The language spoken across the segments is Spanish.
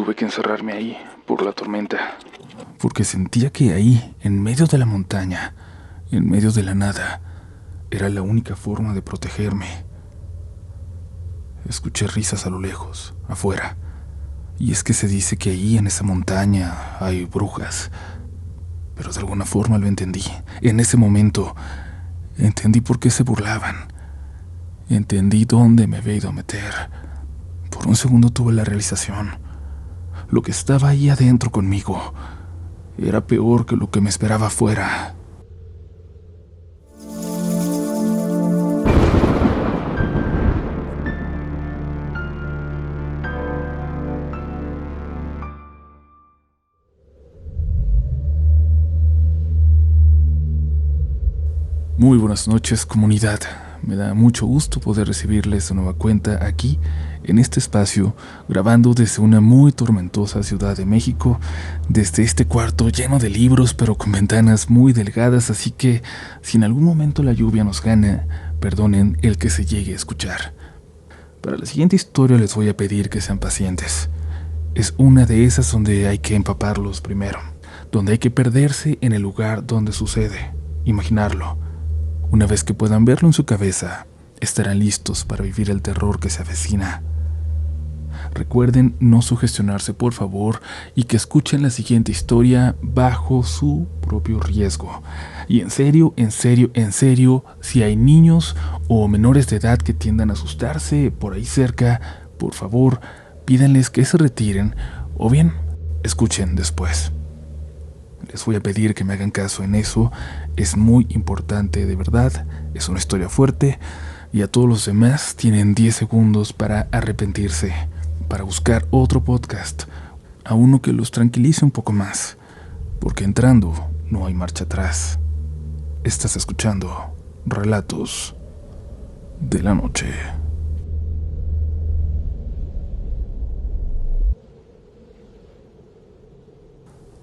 Tuve que encerrarme ahí por la tormenta, porque sentía que ahí, en medio de la montaña, en medio de la nada, era la única forma de protegerme. Escuché risas a lo lejos, afuera, y es que se dice que ahí en esa montaña hay brujas, pero de alguna forma lo entendí. En ese momento, entendí por qué se burlaban. Entendí dónde me había ido a meter. Por un segundo tuve la realización. Lo que estaba ahí adentro conmigo era peor que lo que me esperaba afuera. Muy buenas noches, comunidad. Me da mucho gusto poder recibirles de nueva cuenta aquí, en este espacio, grabando desde una muy tormentosa Ciudad de México, desde este cuarto lleno de libros pero con ventanas muy delgadas, así que si en algún momento la lluvia nos gana, perdonen el que se llegue a escuchar. Para la siguiente historia les voy a pedir que sean pacientes. Es una de esas donde hay que empaparlos primero, donde hay que perderse en el lugar donde sucede, imaginarlo. Una vez que puedan verlo en su cabeza, estarán listos para vivir el terror que se avecina. Recuerden no sugestionarse, por favor, y que escuchen la siguiente historia bajo su propio riesgo. Y en serio, si hay niños o menores de edad que tiendan a asustarse por ahí cerca, por favor, pídanles que se retiren o bien, escuchen después. Les voy a pedir que me hagan caso en eso, es muy importante de verdad, es una historia fuerte y a todos los demás tienen 10 segundos para arrepentirse, para buscar otro podcast, a uno que los tranquilice un poco más, porque entrando no hay marcha atrás. Estás escuchando Relatos de la Noche.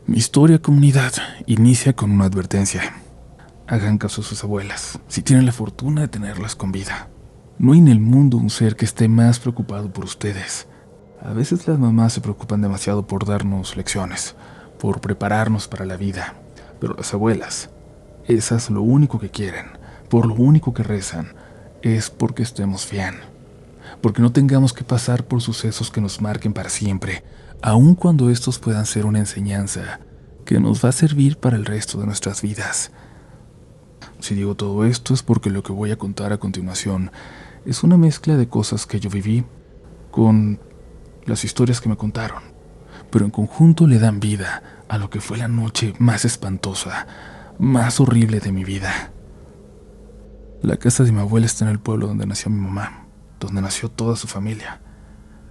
Mi historia, comunidad, inicia con una advertencia. Hagan caso a sus abuelas, si tienen la fortuna de tenerlas con vida. No hay en el mundo un ser que esté más preocupado por ustedes. A veces las mamás se preocupan demasiado por darnos lecciones, por prepararnos para la vida. Pero las abuelas, esas lo único que quieren, por lo único que rezan, es porque estemos bien. Porque no tengamos que pasar por sucesos que nos marquen para siempre, aun cuando estos puedan ser una enseñanza que nos va a servir para el resto de nuestras vidas. Si digo todo esto es porque lo que voy a contar a continuación es una mezcla de cosas que yo viví con las historias que me contaron, pero en conjunto le dan vida a lo que fue la noche más espantosa, más horrible de mi vida. La casa de mi abuela está en el pueblo donde nació mi mamá, donde nació toda su familia.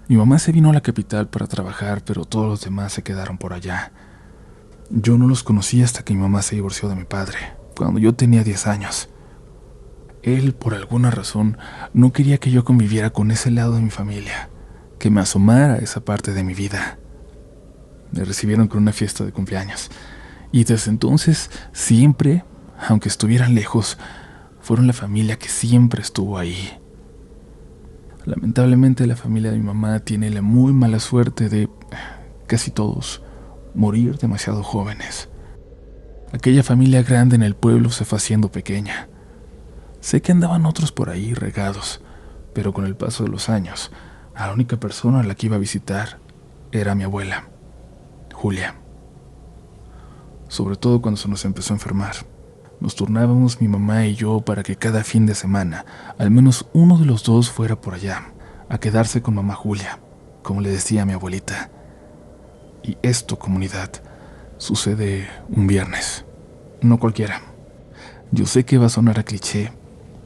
Mi mamá se vino a la capital para trabajar, pero todos los demás se quedaron por allá. Yo no los conocí hasta que mi mamá se divorció de mi padre, cuando yo tenía 10 años. Él, por alguna razón, no quería que yo conviviera con ese lado de mi familia, que me asomara a esa parte de mi vida. Me recibieron con una fiesta de cumpleaños, y desde entonces, siempre, aunque estuvieran lejos, fueron la familia que siempre estuvo ahí. Lamentablemente la familia de mi mamá tiene la muy mala suerte de, casi todos, morir demasiado jóvenes. Aquella familia grande en el pueblo se fue haciendo pequeña. Sé que andaban otros por ahí regados, pero con el paso de los años, a la única persona a la que iba a visitar era mi abuela, Julia. Sobre todo cuando se nos empezó a enfermar. Nos turnábamos mi mamá y yo para que cada fin de semana, al menos uno de los dos fuera por allá, a quedarse con mamá Julia, como le decía a mi abuelita. Y esto, comunidad, sucede un viernes, no cualquiera. Yo sé que va a sonar a cliché,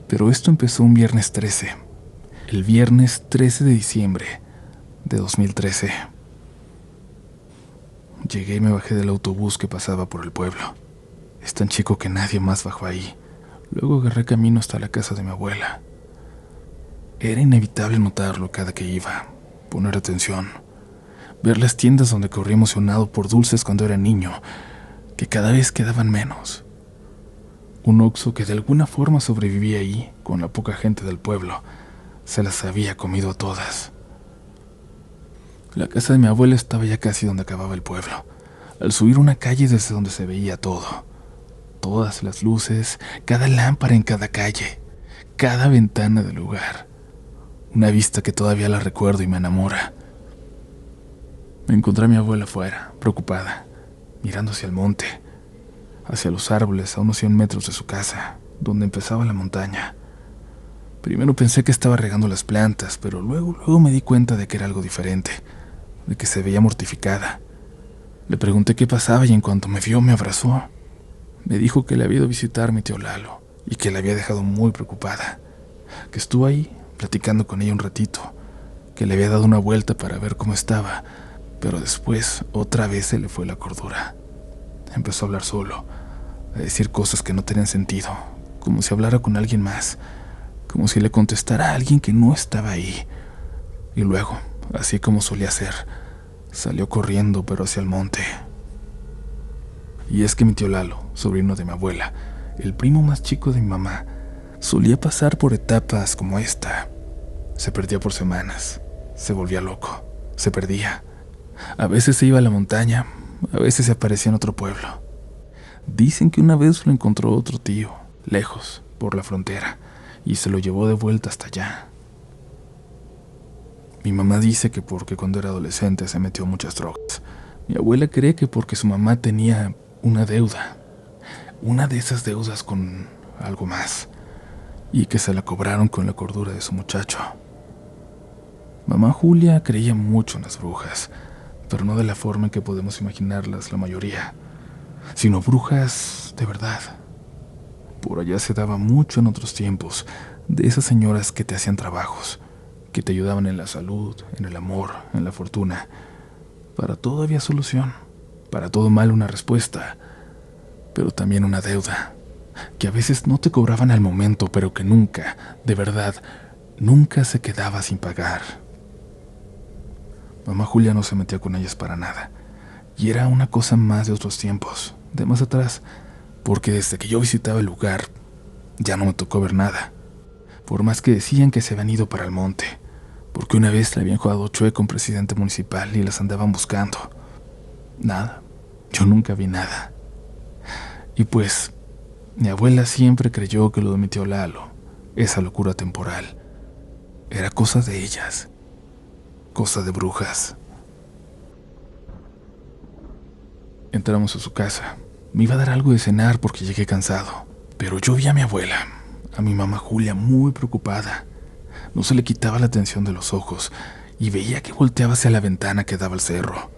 pero esto empezó un viernes 13, el viernes 13 de diciembre de 2013. Llegué y me bajé del autobús que pasaba por el pueblo. Es tan chico que nadie más bajó ahí. Luego agarré camino hasta la casa de mi abuela. Era inevitable notarlo cada que iba, poner atención, ver las tiendas donde corrí emocionado por dulces cuando era niño, que cada vez quedaban menos. Un Oxxo que de alguna forma sobrevivía ahí, con la poca gente del pueblo, se las había comido a todas. La casa de mi abuela estaba ya casi donde acababa el pueblo, al subir una calle desde donde se veía todo. Todas las luces, cada lámpara en cada calle, cada ventana del lugar. Una vista que todavía la recuerdo y me enamora. Me encontré a mi abuela afuera, preocupada, mirando hacia el monte, hacia los árboles a unos 100 metros de su casa, donde empezaba la montaña. Primero pensé que estaba regando las plantas, pero luego me di cuenta de que era algo diferente, de que se veía mortificada. Le pregunté qué pasaba y en cuanto me vio me abrazó. Me dijo que le había ido a visitar a mi tío Lalo y que la había dejado muy preocupada, que estuvo ahí platicando con ella un ratito, que le había dado una vuelta para ver cómo estaba, pero después otra vez se le fue la cordura. Empezó a hablar solo, a decir cosas que no tenían sentido, como si hablara con alguien más, como si le contestara a alguien que no estaba ahí. Y luego, así como solía hacer, salió corriendo pero hacia el monte. Y es que mi tío Lalo, sobrino de mi abuela, el primo más chico de mi mamá, solía pasar por etapas como esta. Se perdía por semanas, se volvía loco, se perdía. A veces se iba a la montaña, a veces se aparecía en otro pueblo. Dicen que una vez lo encontró otro tío, lejos, por la frontera, y se lo llevó de vuelta hasta allá. Mi mamá dice que porque cuando era adolescente se metió muchas drogas. Mi abuela cree que porque su mamá tenía una deuda, una de esas deudas con algo más, y que se la cobraron con la cordura de su muchacho. Mamá Julia creía mucho en las brujas, pero no de la forma en que podemos imaginarlas la mayoría, sino brujas de verdad. Por allá se daba mucho en otros tiempos, de esas señoras que te hacían trabajos, que te ayudaban en la salud, en el amor, en la fortuna. Para todo había solución, para todo mal una respuesta, pero también una deuda, que a veces no te cobraban al momento, pero que nunca, de verdad, nunca se quedaba sin pagar. Mamá Julia no se metía con ellas para nada, y era una cosa más de otros tiempos, de más atrás, porque desde que yo visitaba el lugar, ya no me tocó ver nada, por más que decían que se habían ido para el monte, porque una vez le habían jugado chueco a un presidente municipal y las andaban buscando. Nada, yo nunca vi nada. Y pues, mi abuela siempre creyó que lo de mi tío Lalo, esa locura temporal, era cosa de ellas, cosa de brujas. Entramos a su casa. Me iba a dar algo de cenar porque llegué cansado, pero yo vi a mi abuela, a mi mamá Julia, muy preocupada. No se le quitaba la atención de los ojos y veía que volteaba hacia la ventana que daba al cerro.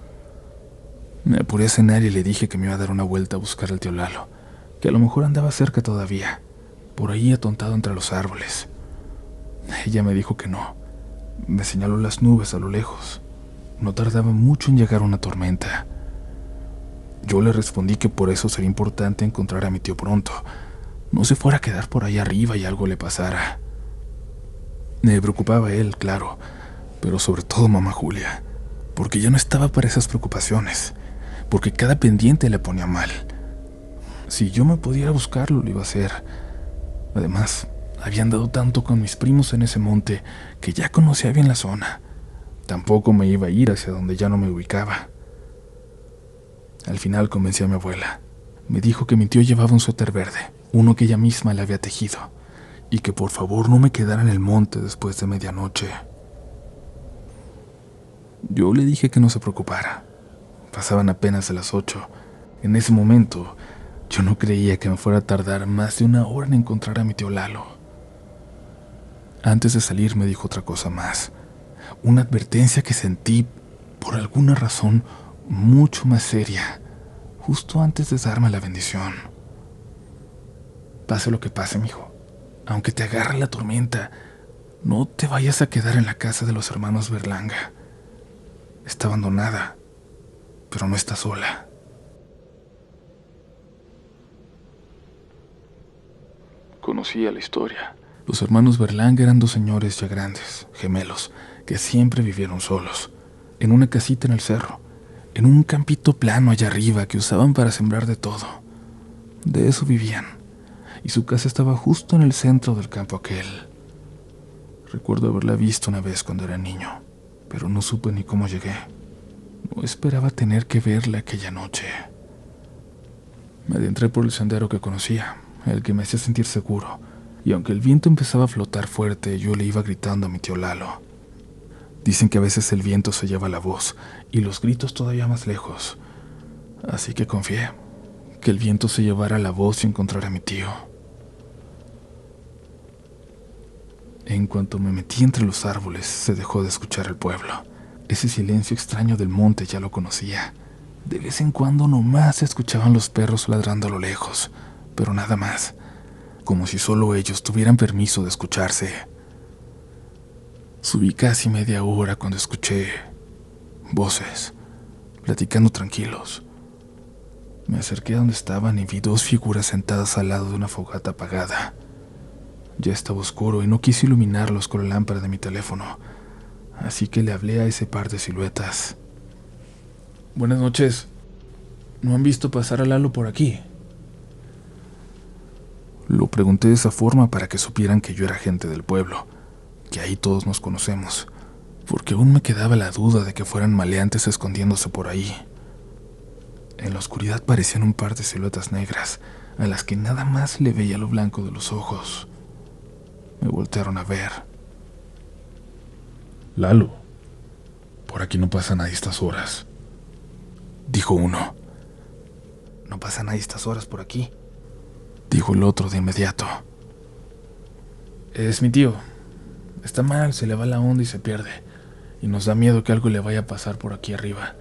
Me apuré a cenar y le dije que me iba a dar una vuelta a buscar al tío Lalo, que a lo mejor andaba cerca todavía, por ahí atontado entre los árboles. Ella me dijo que no. Me señaló las nubes a lo lejos. No tardaba mucho en llegar una tormenta. Yo le respondí que por eso sería importante encontrar a mi tío pronto. No se fuera a quedar por ahí arriba y algo le pasara. Me preocupaba él, claro, pero sobre todo mamá Julia, porque ya no estaba para esas preocupaciones, porque cada pendiente le ponía mal. Si yo me podía ir a buscarlo, lo iba a hacer. Además, había andado tanto con mis primos en ese monte que ya conocía bien la zona. Tampoco me iba a ir hacia donde ya no me ubicaba. Al final convencí a mi abuela. Me dijo que mi tío llevaba un suéter verde, uno que ella misma le había tejido, y que por favor no me quedara en el monte después de medianoche. Yo le dije que no se preocupara. Pasaban apenas de las 8. En ese momento, yo no creía que me fuera a tardar más de una hora en encontrar a mi tío Lalo. Antes de salir me dijo otra cosa más, una advertencia que sentí, por alguna razón, mucho más seria, justo antes de darme la bendición. Pase lo que pase, mijo, aunque te agarre la tormenta, no te vayas a quedar en la casa de los hermanos Berlanga. Está abandonada, pero no está sola. Conocía la historia. Los hermanos Berlanga eran dos señores ya grandes, gemelos, que siempre vivieron solos, en una casita en el cerro, en un campito plano allá arriba que usaban para sembrar de todo. De eso vivían, y su casa estaba justo en el centro del campo aquel. Recuerdo haberla visto una vez cuando era niño. pero no supe ni cómo llegué. No esperaba tener que verla aquella noche. Me adentré por el sendero que conocía, el que me hacía sentir seguro, y aunque el viento empezaba a flotar fuerte, yo le iba gritando a mi tío Lalo. Dicen que a veces el viento se lleva la voz y los gritos todavía más lejos, así que confié que el viento se llevara la voz y encontrara a mi tío. En cuanto me metí entre los árboles, se dejó de escuchar el pueblo. Ese silencio extraño del monte ya lo conocía. De vez en cuando nomás se escuchaban los perros ladrando a lo lejos, pero nada más, como si solo ellos tuvieran permiso de escucharse. Subí casi media hora cuando escuché voces, platicando tranquilos. Me acerqué a donde estaban y vi dos figuras sentadas al lado de una fogata apagada. Ya estaba oscuro y no quise iluminarlos con la lámpara de mi teléfono, así que le hablé a ese par de siluetas. Buenas noches. ¿No han visto pasar a Lalo por aquí? Lo pregunté de esa forma para que supieran que yo era gente del pueblo, que ahí todos nos conocemos, porque aún me quedaba la duda de que fueran maleantes escondiéndose por ahí. En la oscuridad parecían un par de siluetas negras, a las que nada más le veía lo blanco de los ojos. Me voltearon a ver. Lalo, por aquí no pasa nadie a estas horas, dijo uno. No pasa nadie a estas horas por aquí, dijo el otro de inmediato. Es mi tío. Está mal, se le va la onda y se pierde, y nos da miedo que algo le vaya a pasar por aquí arriba.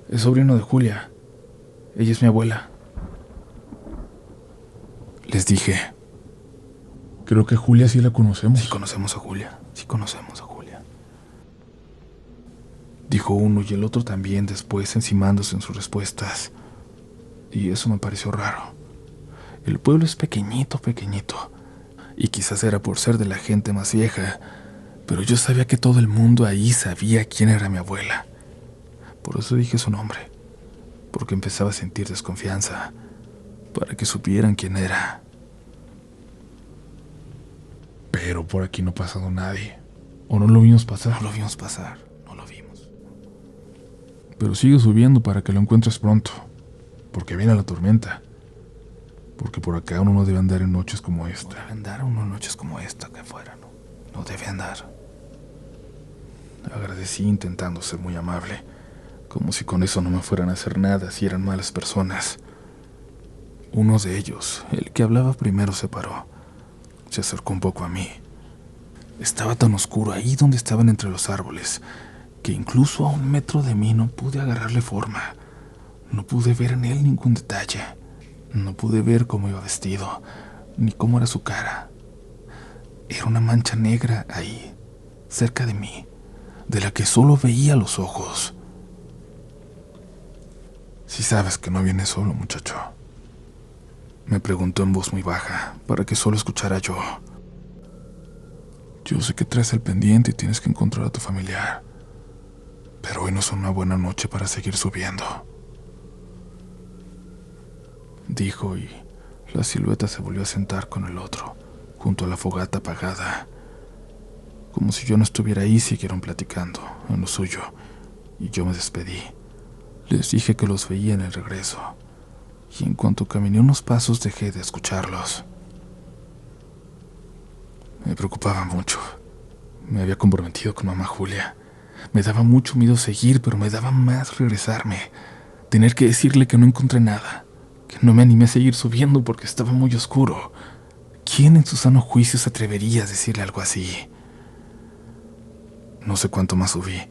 Es sobrino de Julia. Ella es mi abuela. Les dije. Creo que Julia sí la conocemos. Sí conocemos a Julia, dijo uno y el otro también, después encimándose en sus respuestas. Y eso me pareció raro. El pueblo es pequeñito, y quizás era por ser de la gente más vieja, pero yo sabía que todo el mundo ahí sabía quién era mi abuela. Por eso dije su nombre, porque empezaba a sentir desconfianza, para que supieran quién era. Pero por aquí no ha pasado nadie. ¿O no lo vimos pasar? No lo vimos. Pero sigue subiendo para que lo encuentres pronto, porque viene la tormenta. Porque por acá uno no debe andar en noches como esta. No debe andar uno en noches como esta, que afuera, ¿no? No debe andar. Agradecí intentando ser muy amable, como si con eso no me fueran a hacer nada si eran malas personas. Uno de ellos, el que hablaba primero, se paró. Se acercó un poco a mí. Estaba tan oscuro ahí donde estaban entre los árboles, que incluso a 1 metro de mí no pude agarrarle forma. No pude ver en él ningún detalle. No pude ver cómo iba vestido, ni cómo era su cara. Era una mancha negra ahí, cerca de mí, de la que solo veía los ojos. «Si sabes que no vienes solo, muchacho», me preguntó en voz muy baja, para que solo escuchara yo. «Yo sé que traes el pendiente y tienes que encontrar a tu familiar, pero hoy no es una buena noche para seguir subiendo», dijo, y la silueta se volvió a sentar con el otro, junto a la fogata apagada. Como si yo no estuviera ahí, siguieron platicando en lo suyo, y yo me despedí. Les dije que los veía en el regreso, y en cuanto caminé unos pasos dejé de escucharlos. Me preocupaba mucho. Me había comprometido con mamá Julia. Me daba mucho miedo seguir, pero me daba más regresarme. Tener que decirle que no encontré nada, que no me animé a seguir subiendo porque estaba muy oscuro. ¿Quién en su sano juicio se atrevería a decirle algo así? No sé cuánto más subí,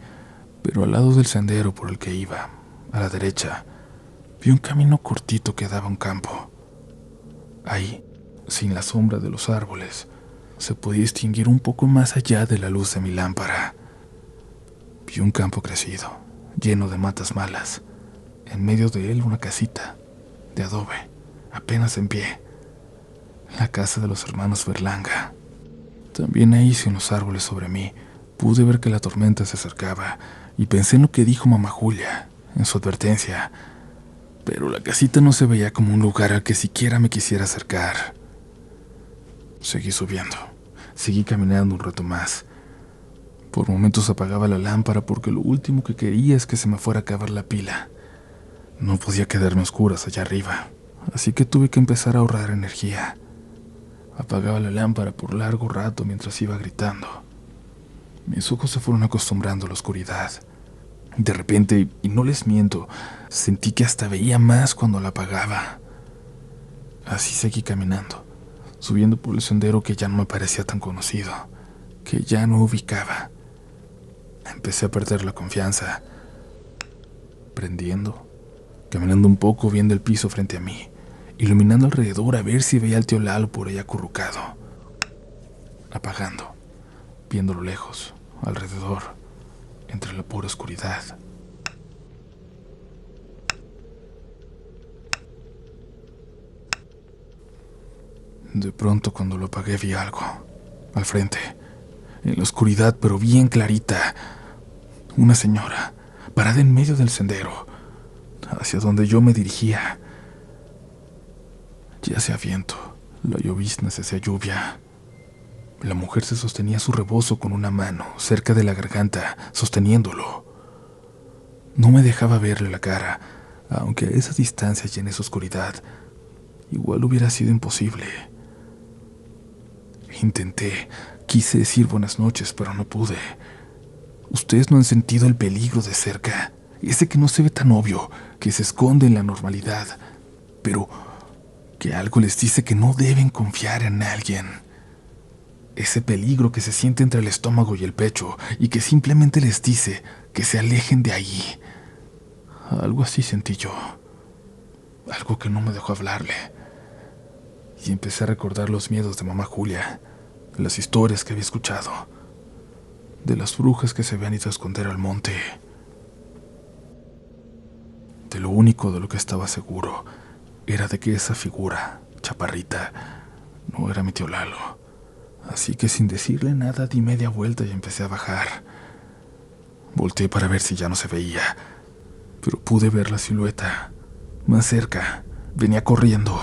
pero al lado del sendero por el que iba, a la derecha, vi un camino cortito que daba a un campo. Ahí, sin la sombra de los árboles, se podía distinguir un poco más allá de la luz de mi lámpara. Vi un campo crecido, lleno de matas malas. En medio de él una casita, de adobe, apenas en pie. La casa de los hermanos Berlanga. También ahí, sin los árboles sobre mí, pude ver que la tormenta se acercaba y pensé en lo que dijo mamá Julia, en su advertencia. Pero la casita no se veía como un lugar al que siquiera me quisiera acercar. Seguí subiendo, seguí caminando un rato más. Por momentos apagaba la lámpara porque lo último que quería es que se me fuera a acabar la pila. No podía quedarme a oscuras allá arriba, así que tuve que empezar a ahorrar energía. Apagaba la lámpara por largo rato mientras iba gritando. Mis ojos se fueron acostumbrando a la oscuridad. De repente, y no les miento, sentí que hasta veía más cuando la apagaba. Así seguí caminando, subiendo por el sendero que ya no me parecía tan conocido, que ya no ubicaba. Empecé a perder la confianza, prendiendo, caminando un poco viendo el piso frente a mí, iluminando alrededor a ver si veía al tío Lalo por ahí acurrucado, apagando, viéndolo lejos, alrededor, entre la pura oscuridad. De pronto, cuando lo apagué, vi algo al frente, en la oscuridad pero bien clarita. Una señora, parada en medio del sendero, hacia donde yo me dirigía. Ya hacía viento, la llovizna se hacía lluvia. La mujer se sostenía su rebozo con una mano cerca de la garganta, sosteniéndolo. No me dejaba verle la cara, aunque a esa distancia y en esa oscuridad, igual hubiera sido imposible. Quise decir buenas noches, pero no pude. Ustedes no han sentido el peligro de cerca, ese que no se ve tan obvio, que se esconde en la normalidad, pero que algo les dice que no deben confiar en alguien. Ese peligro que se siente entre el estómago y el pecho y que simplemente les dice que se alejen de ahí. Algo así sentí yo, algo que no me dejó hablarle. Y empecé a recordar los miedos de mamá Julia, las historias que había escuchado, de las brujas que se habían ido a esconder al monte. De lo único de lo que estaba seguro era de que esa figura, chaparrita, no era mi tío Lalo. Así que sin decirle nada di media vuelta y empecé a bajar. Volteé para ver si ya no se veía, pero pude ver la silueta, más cerca. Venía corriendo.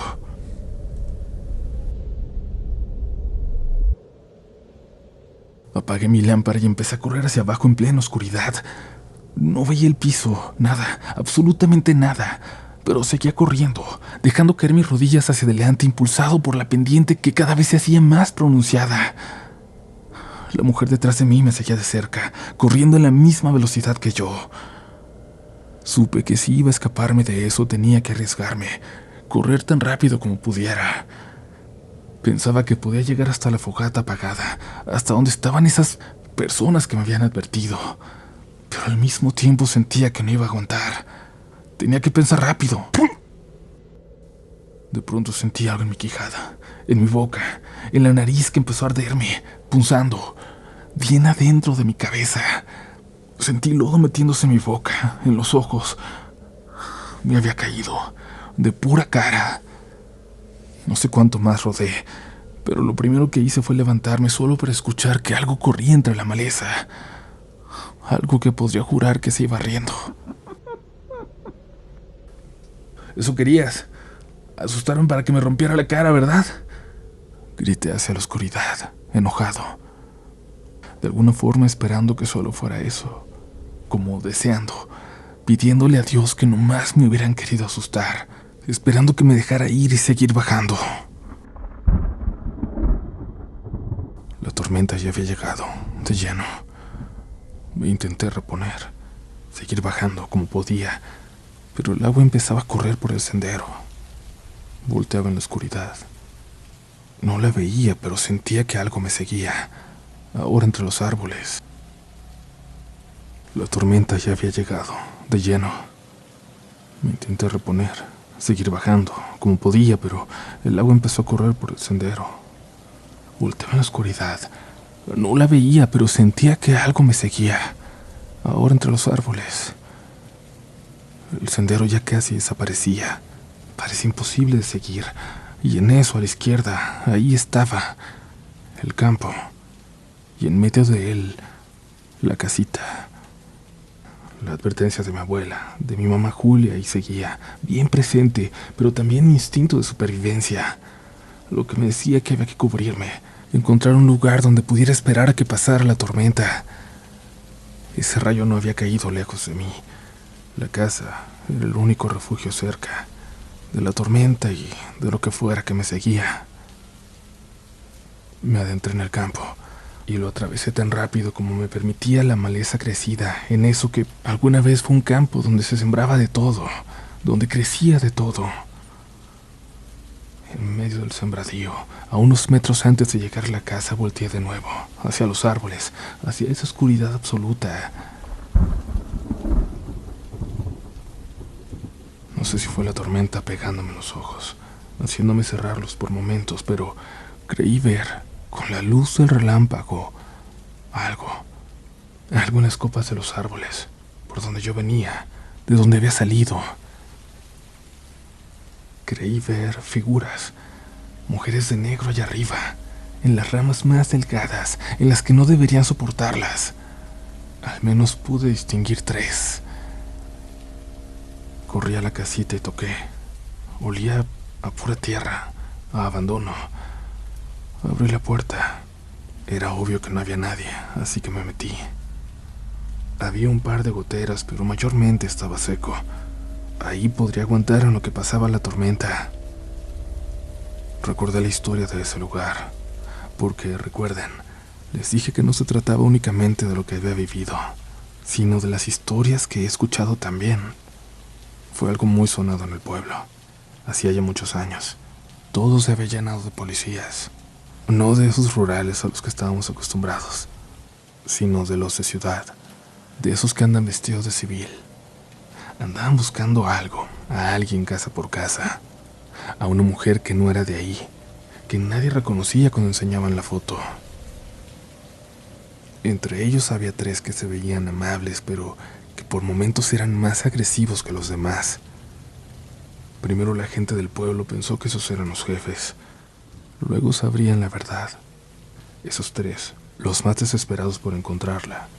Apagué mi lámpara y empecé a correr hacia abajo en plena oscuridad. No veía el piso, nada, absolutamente nada, pero seguía corriendo, dejando caer mis rodillas hacia adelante, impulsado por la pendiente que cada vez se hacía más pronunciada. La mujer detrás de mí me seguía de cerca, corriendo en la misma velocidad que yo. Supe que si iba a escaparme de eso tenía que arriesgarme, correr tan rápido como pudiera. Pensaba que podía llegar hasta la fogata apagada, hasta donde estaban esas personas que me habían advertido. Pero al mismo tiempo sentía que no iba a aguantar. Tenía que pensar rápido. De pronto sentí algo en mi quijada, en mi boca, en la nariz que empezó a arderme, punzando, bien adentro de mi cabeza. Sentí lodo metiéndose en mi boca, en los ojos. Me había caído, de pura cara. No sé cuánto más rodé, pero lo primero que hice fue levantarme solo para escuchar que algo corría entre la maleza. Algo que podría jurar que se iba riendo. «Eso querías. Asustarme para que me rompiera la cara, ¿verdad?», grité hacia la oscuridad, enojado. De alguna forma esperando que solo fuera eso. Como deseando, pidiéndole a Dios que nomás me hubieran querido asustar, esperando que me dejara ir y seguir bajando. La tormenta ya había llegado, de lleno. Me intenté reponer, seguir bajando como podía, pero el agua empezaba a correr por el sendero. Volteaba en la oscuridad. No la veía, pero sentía que algo me seguía, ahora entre los árboles. La tormenta ya había llegado, de lleno. Me intenté reponer, seguir bajando como podía, pero el agua empezó a correr por el sendero. Volteaba en la oscuridad. No la veía, pero sentía que algo me seguía, ahora entre los árboles. El sendero ya casi desaparecía. Parecía imposible de seguir. Y en eso, a la izquierda, ahí estaba el campo. Y en medio de él, la casita. La advertencia de mi abuela, de mi mamá Julia, ahí seguía, bien presente, pero también mi instinto de supervivencia. Lo que me decía que había que cubrirme, encontrar un lugar donde pudiera esperar a que pasara la tormenta. Ese rayo no había caído lejos de mí. La casa era el único refugio cerca de la tormenta y de lo que fuera que me seguía. Me adentré en el campo y lo atravesé tan rápido como me permitía la maleza crecida en eso que alguna vez fue un campo donde se sembraba de todo, donde crecía de todo. En medio del sembradío, a unos metros antes de llegar a la casa, volteé de nuevo, hacia los árboles, hacia esa oscuridad absoluta. No sé si fue la tormenta pegándome en los ojos, haciéndome cerrarlos por momentos, pero creí ver, con la luz del relámpago, algo en las copas de los árboles, por donde yo venía, de donde había salido. Creí ver figuras, mujeres de negro allá arriba, en las ramas más delgadas, en las que no deberían soportarlas. Al menos pude distinguir 3. Corrí a la casita y toqué. Olía a pura tierra, a abandono. Abrí la puerta. Era obvio que no había nadie, así que me metí. Había un par de goteras, pero mayormente estaba seco. Ahí podría aguantar en lo que pasaba la tormenta. Recordé la historia de ese lugar, porque recuerden, les dije que no se trataba únicamente de lo que había vivido, sino de las historias que he escuchado también. Fue algo muy sonado en el pueblo, hacía ya muchos años. Todo se había llenado de policías, no de esos rurales a los que estábamos acostumbrados, sino de los de ciudad, de esos que andan vestidos de civil. Andaban buscando algo, a alguien casa por casa, a una mujer que no era de ahí, que nadie reconocía cuando enseñaban la foto. Entre ellos había 3 que se veían amables, pero que por momentos eran más agresivos que los demás. Primero la gente del pueblo pensó que esos eran los jefes, luego sabrían la verdad. Esos 3, los más desesperados por encontrarla,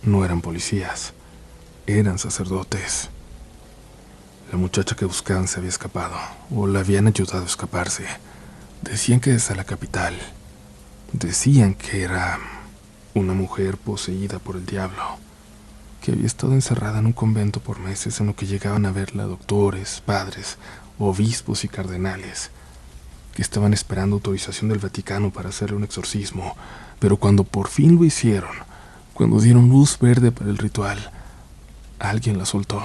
no eran policías, eran sacerdotes. La muchacha que buscaban se había escapado, o la habían ayudado a escaparse. Decían que desde la capital. Decían que era una mujer poseída por el diablo, que había estado encerrada en un convento por meses en lo que llegaban a verla doctores, padres, obispos y cardenales, que estaban esperando autorización del Vaticano para hacerle un exorcismo, pero cuando por fin lo hicieron, cuando dieron luz verde para el ritual, alguien la soltó.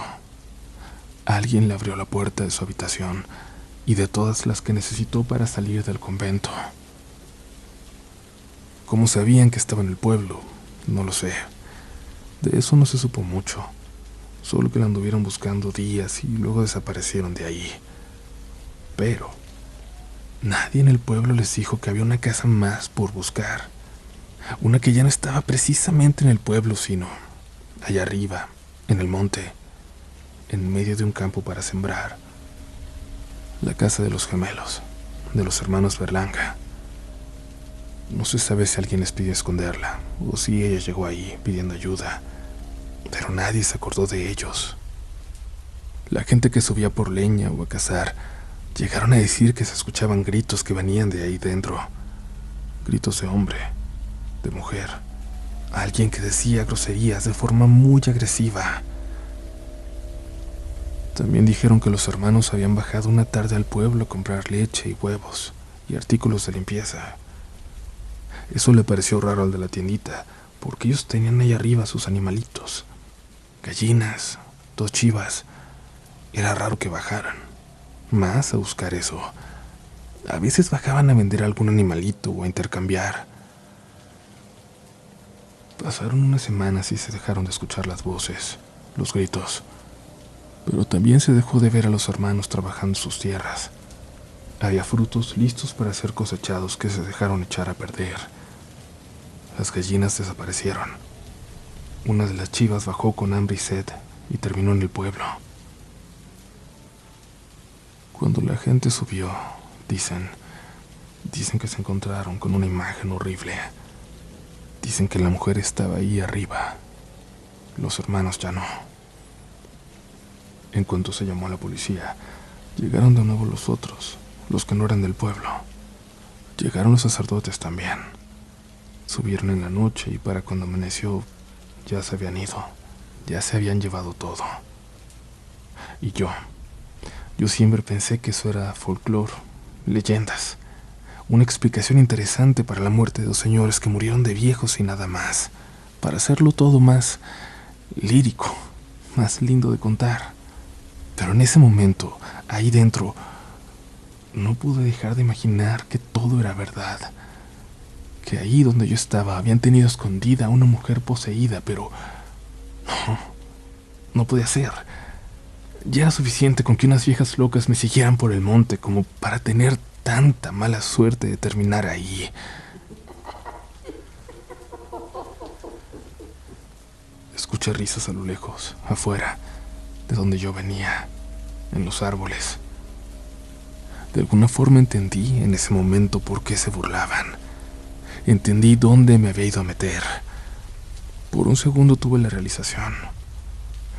Alguien le abrió la puerta de su habitación y de todas las que necesitó para salir del convento. ¿Cómo sabían que estaba en el pueblo? No lo sé. De eso no se supo mucho. Solo que la anduvieron buscando días y luego desaparecieron de ahí. Pero nadie en el pueblo les dijo que había una casa más por buscar. Una que ya no estaba precisamente en el pueblo, sino allá arriba, en el monte, en medio de un campo para sembrar. La casa de los gemelos, de los hermanos Berlanga. No se sabe si alguien les pidió esconderla, o si ella llegó ahí pidiendo ayuda, pero nadie se acordó de ellos. La gente que subía por leña o a cazar, llegaron a decir que se escuchaban gritos que venían de ahí dentro. Gritos de hombre, de mujer, alguien que decía groserías de forma muy agresiva. También dijeron que los hermanos habían bajado una tarde al pueblo a comprar leche y huevos y artículos de limpieza. Eso le pareció raro al de la tiendita, porque ellos tenían ahí arriba sus animalitos, gallinas, 2 chivas. Era raro que bajaran, más a buscar eso. A veces bajaban a vender algún animalito o a intercambiar. Pasaron unas semanas y se dejaron de escuchar las voces, los gritos. Pero también se dejó de ver a los hermanos trabajando sus tierras. Había frutos listos para ser cosechados que se dejaron echar a perder. Las gallinas desaparecieron. Una de las chivas bajó con hambre y sed y terminó en el pueblo. Cuando la gente subió, dicen que se encontraron con una imagen horrible. Dicen que la mujer estaba ahí arriba. Los hermanos ya no. En cuanto se llamó a la policía, llegaron de nuevo los otros, los que no eran del pueblo. Llegaron los sacerdotes también. Subieron en la noche y para cuando amaneció ya se habían ido, ya se habían llevado todo. Y yo siempre pensé que eso era folclore, leyendas, una explicación interesante para la muerte de 2 señores que murieron de viejos y nada más, para hacerlo todo más lírico, más lindo de contar. Pero en ese momento, ahí dentro, no pude dejar de imaginar que todo era verdad, que ahí donde yo estaba habían tenido escondida a una mujer poseída, pero no podía ser. Ya era suficiente con que unas viejas locas me siguieran por el monte como para tener tanta mala suerte de terminar ahí. Escuché risas a lo lejos, afuera, de donde yo venía, en los árboles. De alguna forma entendí en ese momento por qué se burlaban. Entendí dónde me había ido a meter. Por un segundo tuve la realización.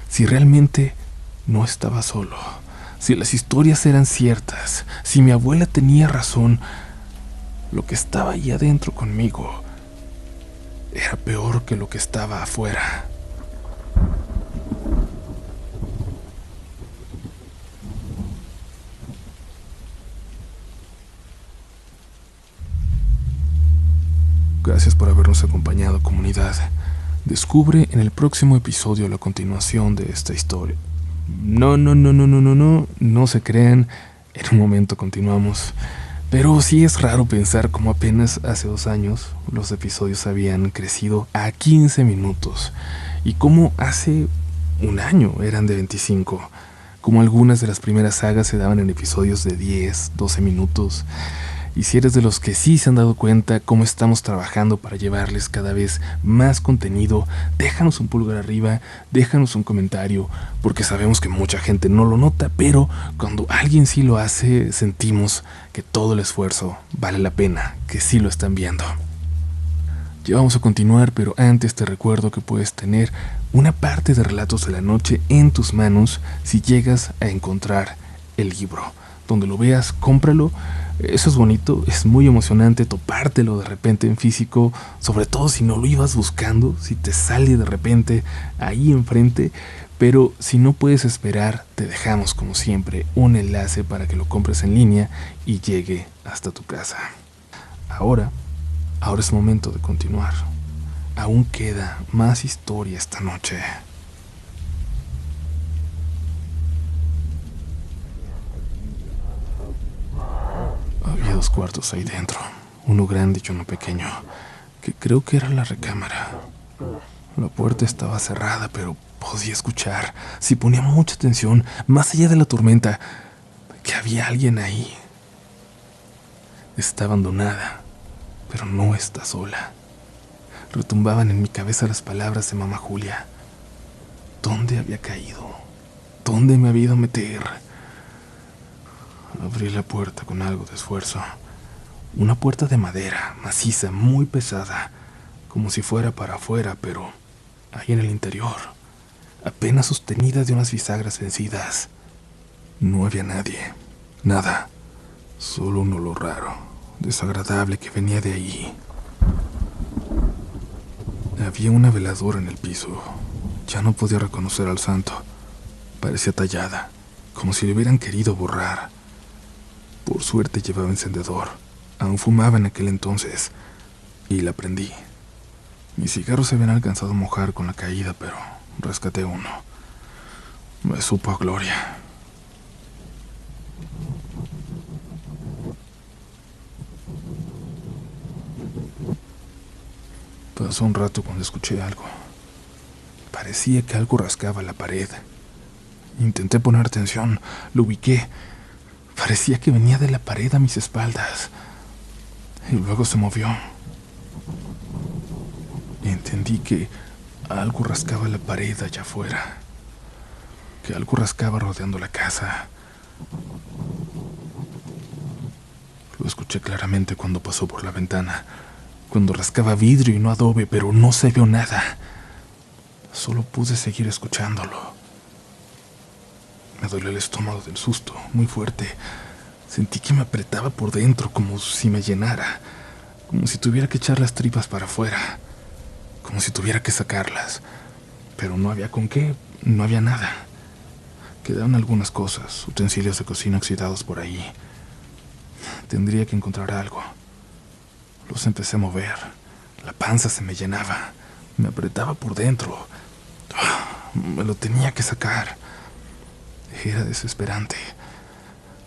Si realmente no estaba solo, si las historias eran ciertas, si mi abuela tenía razón, lo que estaba ahí adentro conmigo era peor que lo que estaba afuera. Gracias por habernos acompañado, comunidad. Descubre en el próximo episodio la continuación de esta historia. No se crean, en un momento continuamos. Pero sí es raro pensar cómo apenas hace 2 años los episodios habían crecido a 15 minutos y cómo hace 1 año eran de 25, como algunas de las primeras sagas se daban en episodios de 10, 12 minutos. Y si eres de los que sí se han dado cuenta cómo estamos trabajando para llevarles cada vez más contenido, déjanos un pulgar arriba, déjanos un comentario, porque sabemos que mucha gente no lo nota, pero cuando alguien sí lo hace, sentimos que todo el esfuerzo vale la pena, que sí lo están viendo. Ya vamos a continuar, pero antes te recuerdo que puedes tener una parte de Relatos de la Noche en tus manos si llegas a encontrar el libro. Donde lo veas, cómpralo. Eso es bonito, es muy emocionante topártelo de repente en físico, sobre todo si no lo ibas buscando, si te sale de repente ahí enfrente. Pero si no puedes esperar, te dejamos como siempre un enlace para que lo compres en línea y llegue hasta tu casa. Ahora es momento de continuar. Aún queda más historia esta noche. Había 2 cuartos ahí dentro, uno grande y uno pequeño, que creo que era la recámara. La puerta estaba cerrada, pero podía escuchar, si ponía mucha atención, más allá de la tormenta, que había alguien ahí. Está abandonada, pero no está sola. Retumbaban en mi cabeza las palabras de mamá Julia. ¿Dónde había caído? ¿Dónde me había ido a meter? Abrí la puerta con algo de esfuerzo. Una puerta de madera, maciza, muy pesada, como si fuera para afuera, pero ahí en el interior, apenas sostenida de unas bisagras vencidas. No había nadie, nada, solo un olor raro, desagradable que venía de ahí. Había una veladora en el piso. Ya no podía reconocer al santo. Parecía tallada, como si le hubieran querido borrar. Por suerte llevaba encendedor. Aún fumaba en aquel entonces. Y la prendí. Mis cigarros se habían alcanzado a mojar con la caída, pero rescaté uno. Me supo a gloria. Pasó un rato cuando escuché algo. Parecía que algo rascaba la pared. Intenté poner atención, lo ubiqué. Parecía que venía de la pared a mis espaldas. Y luego se movió. Y entendí que algo rascaba la pared allá afuera. Que algo rascaba rodeando la casa. Lo escuché claramente cuando pasó por la ventana. Cuando rascaba vidrio y no adobe, pero no se vio nada. Solo pude seguir escuchándolo. Me dolió el estómago del susto, muy fuerte. Sentí que me apretaba por dentro, como si me llenara, como si tuviera que echar las tripas para afuera, como si tuviera que sacarlas. Pero no había con qué, no había nada. Quedaron algunas cosas, utensilios de cocina oxidados por ahí. Tendría que encontrar algo. Los empecé a mover. La panza se me llenaba. Me apretaba por dentro. Me lo tenía que sacar. Era desesperante.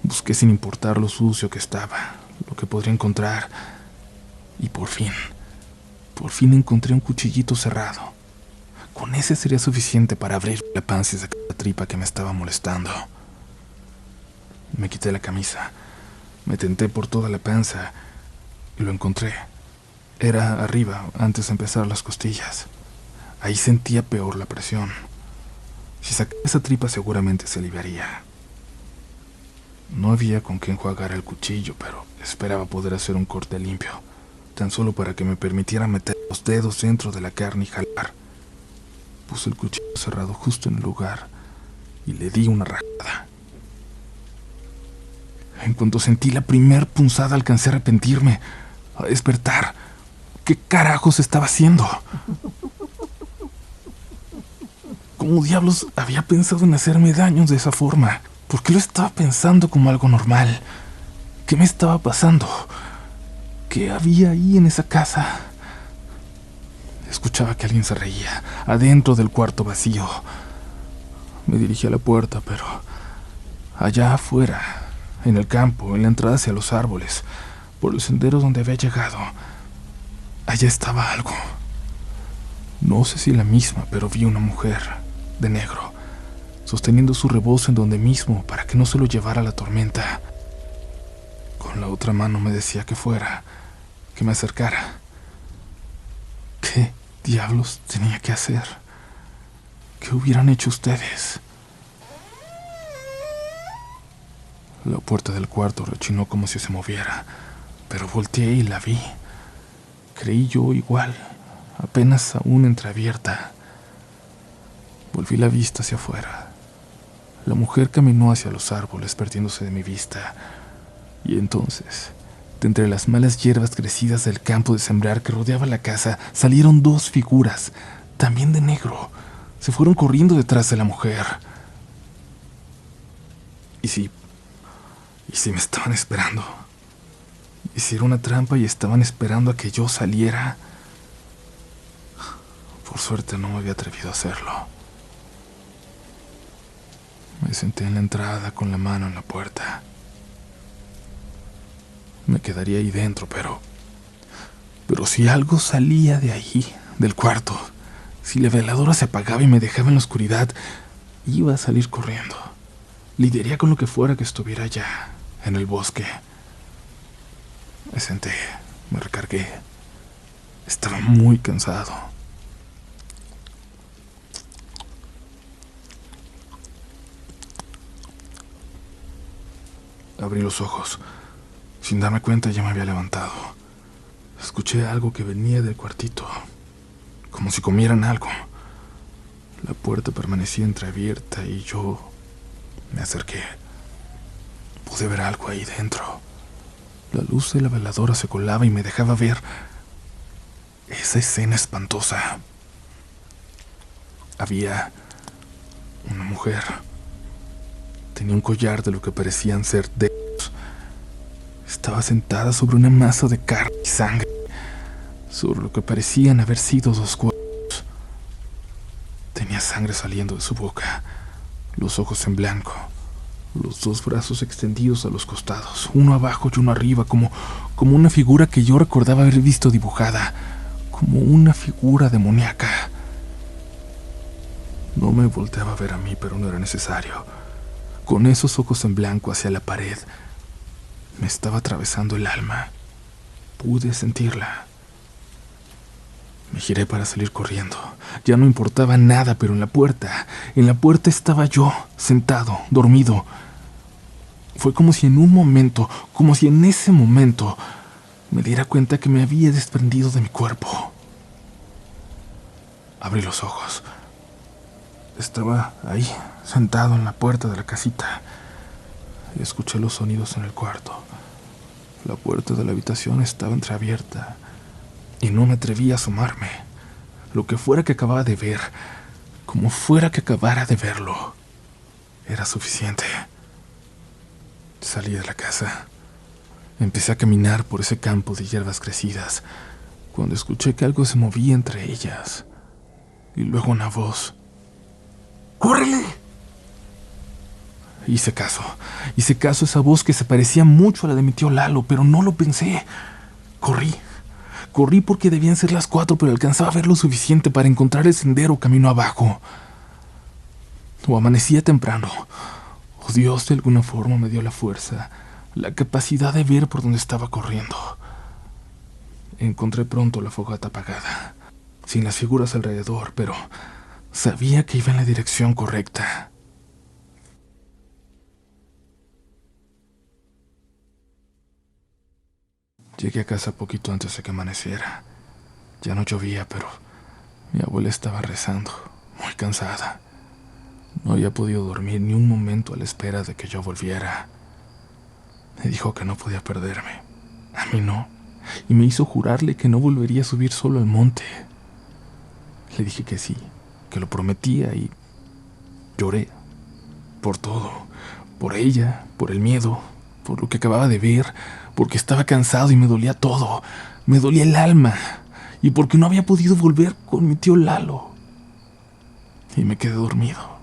Busqué sin importar lo sucio que estaba, lo que podría encontrar. Y por fin encontré un cuchillito cerrado. Con ese sería suficiente para abrir la panza y sacar la tripa que me estaba molestando. Me quité la camisa. Me tenté por toda la panza y lo encontré. Era arriba, antes de empezar las costillas. Ahí sentía peor la presión. Si sacaba esa tripa seguramente se aliviaría. No había con qué enjuagar el cuchillo, pero esperaba poder hacer un corte limpio, tan solo para que me permitiera meter los dedos dentro de la carne y jalar. Puse el cuchillo cerrado justo en el lugar y le di una rajada. En cuanto sentí la primer punzada alcancé a arrepentirme, a despertar. ¿Qué carajos estaba haciendo? ¿Cómo diablos había pensado en hacerme daño de esa forma? ¿Por qué lo estaba pensando como algo normal? ¿Qué me estaba pasando? ¿Qué había ahí en esa casa? Escuchaba que alguien se reía, adentro del cuarto vacío. Me dirigí a la puerta, pero allá afuera, en el campo, en la entrada hacia los árboles, por el sendero donde había llegado, allá estaba algo. No sé si la misma, pero vi una mujer, de negro, sosteniendo su rebozo en donde mismo para que no se lo llevara la tormenta. Con la otra mano me decía que fuera, que me acercara. ¿Qué diablos tenía que hacer? ¿Qué hubieran hecho ustedes? La puerta del cuarto rechinó como si se moviera, pero volteé y la vi. Creí yo igual, apenas aún entreabierta. Volví la vista hacia afuera. La mujer caminó hacia los árboles, perdiéndose de mi vista. Y entonces, de entre las malas hierbas crecidas del campo de sembrar que rodeaba la casa, salieron dos figuras, también de negro. Se fueron corriendo detrás de la mujer. ¿Y si me estaban esperando? ¿Y si era una trampa y estaban esperando a que yo saliera? Por suerte no me había atrevido a hacerlo. Me senté en la entrada con la mano en la puerta. Me quedaría ahí dentro, pero si algo salía de ahí, del cuarto, si la veladora se apagaba y me dejaba en la oscuridad, iba a salir corriendo. Lidiaría con lo que fuera que estuviera allá, en el bosque. Me senté, me recargué. Estaba muy cansado. Abrí los ojos. Sin darme cuenta ya me había levantado. Escuché algo que venía del cuartito, como si comieran algo. La puerta permanecía entreabierta y yo me acerqué. Pude ver algo ahí dentro. La luz de la veladora se colaba y me dejaba ver esa escena espantosa. Había una mujer. Tenía un collar de lo que parecían ser dedos. Estaba sentada sobre una masa de carne y sangre, sobre lo que parecían haber sido dos cuerpos. Tenía sangre saliendo de su boca, los ojos en blanco, los dos brazos extendidos a los costados, uno abajo y uno arriba, como una figura que yo recordaba haber visto dibujada, como una figura demoníaca. No me volteaba a ver a mí, pero no era necesario. Con esos ojos en blanco hacia la pared, me estaba atravesando el alma. Pude sentirla. Me giré para salir corriendo. Ya no importaba nada, pero en la puerta estaba yo, sentado, dormido. Fue como si en ese momento, me diera cuenta que me había desprendido de mi cuerpo. Abrí los ojos. Estaba ahí, sentado en la puerta de la casita. Y escuché los sonidos en el cuarto. La puerta de la habitación estaba entreabierta y no me atreví a asomarme. lo que fuera que acababa de ver, como fuera que acabara de verlo, era suficiente. Salí de la casa. Empecé a caminar por ese campo de hierbas crecidas, cuando escuché que algo se movía entre ellas. Y luego una voz. ¡Córrele! Hice caso a esa voz que se parecía mucho a la de mi tío Lalo, pero no lo pensé. Corrí porque debían ser las 4, pero alcanzaba a ver lo suficiente para encontrar el sendero camino abajo. O amanecía temprano, o Dios de alguna forma me dio la fuerza, la capacidad de ver por donde estaba corriendo. Encontré pronto la fogata apagada, sin las figuras alrededor, pero sabía que iba en la dirección correcta. Llegué a casa poquito antes de que amaneciera. Ya no llovía, pero mi abuela estaba rezando, muy cansada. No había podido dormir ni un momento a la espera de que yo volviera. Me dijo que no podía perderme. A mí no. Y me hizo jurarle que no volvería a subir solo al monte. Le dije que sí, que lo prometía y lloré. Por todo. Por ella, por el miedo, por lo que acababa de ver, porque estaba cansado y me dolía todo. Me dolía el alma. Y porque no había podido volver con mi tío Lalo. Y me quedé dormido.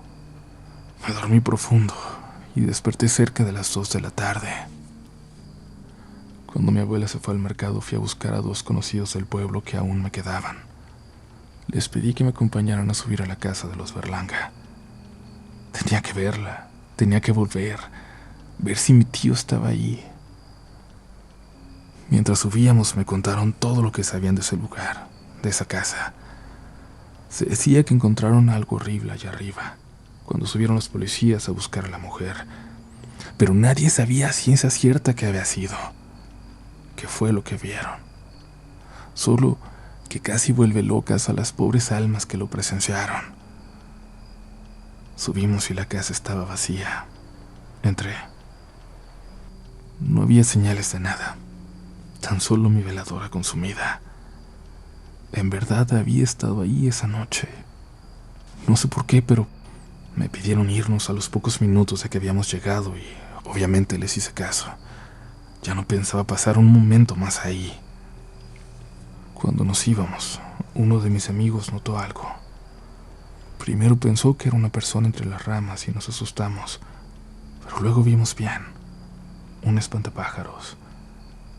Me dormí profundo y desperté cerca de las 2 de la tarde. Cuando mi abuela se fue al mercado, fui a buscar a 2 conocidos del pueblo que aún me quedaban. Les pedí que me acompañaran a subir a la casa de los Berlanga. Tenía que verla, tenía que volver, ver si mi tío estaba ahí. Mientras subíamos me contaron todo lo que sabían de ese lugar, de esa casa. Se decía que encontraron algo horrible allá arriba, cuando subieron los policías a buscar a la mujer. Pero nadie sabía a ciencia cierta qué había sido, qué fue lo que vieron. Solo que casi vuelve locas a las pobres almas que lo presenciaron. Subimos y la casa estaba vacía. Entré. No había señales de nada, tan solo mi veladora consumida. En verdad había estado ahí esa noche. No sé por qué, pero me pidieron irnos a los pocos minutos de que habíamos llegado y obviamente les hice caso. Ya no pensaba pasar un momento más ahí. Cuando nos íbamos, uno de mis amigos notó algo. Primero pensó que era una persona entre las ramas y nos asustamos, pero luego vimos bien, un espantapájaros,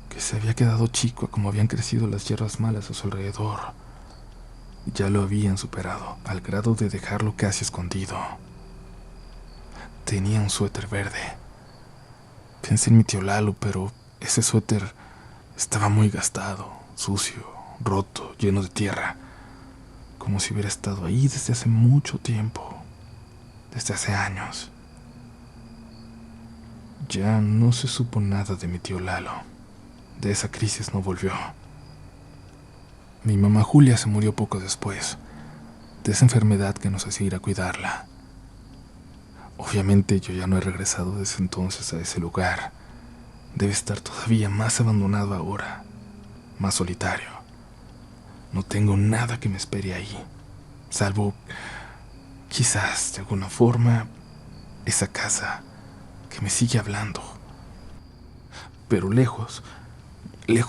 que se había quedado chico a como habían crecido las hierbas malas a su alrededor. Ya lo habían superado, al grado de dejarlo casi escondido. Tenía un suéter verde. Pensé en mi tío Lalo, pero ese suéter estaba muy gastado, sucio, roto, lleno de tierra, como si hubiera estado ahí desde hace mucho tiempo, desde hace años. Ya no se supo nada de mi tío Lalo. De esa crisis no volvió. Mi mamá Julia se murió poco después, de esa enfermedad que nos hacía ir a cuidarla. Obviamente yo ya no he regresado desde entonces a ese lugar. Debe estar todavía más abandonado ahora, más solitario. No tengo nada que me espere ahí, salvo, quizás de alguna forma, esa casa que me sigue hablando. Pero lejos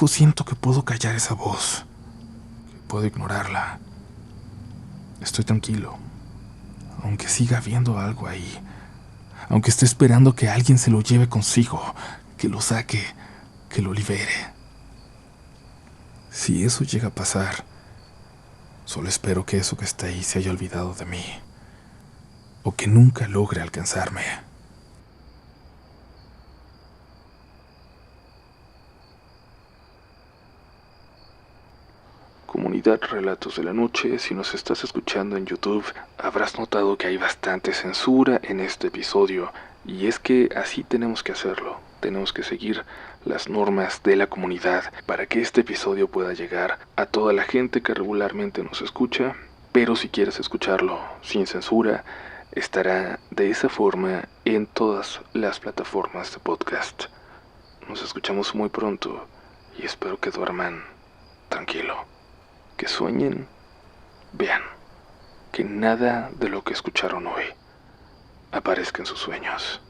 siento que puedo callar esa voz, que puedo ignorarla. Estoy tranquilo, aunque siga habiendo algo ahí, aunque esté esperando que alguien se lo lleve consigo, que lo saque, que lo libere. Si eso llega a pasar, solo espero que eso que está ahí se haya olvidado de mí, o que nunca logre alcanzarme. Comunidad Relatos de la Noche, si nos estás escuchando en YouTube, habrás notado que hay bastante censura en este episodio, y es que así tenemos que hacerlo. Tenemos que seguir las normas de la comunidad para que este episodio pueda llegar a toda la gente que regularmente nos escucha, pero si quieres escucharlo sin censura, estará de esa forma en todas las plataformas de podcast. Nos escuchamos muy pronto y espero que duerman tranquilo. Que sueñen Vean que nada de lo que escucharon hoy aparezca en sus sueños.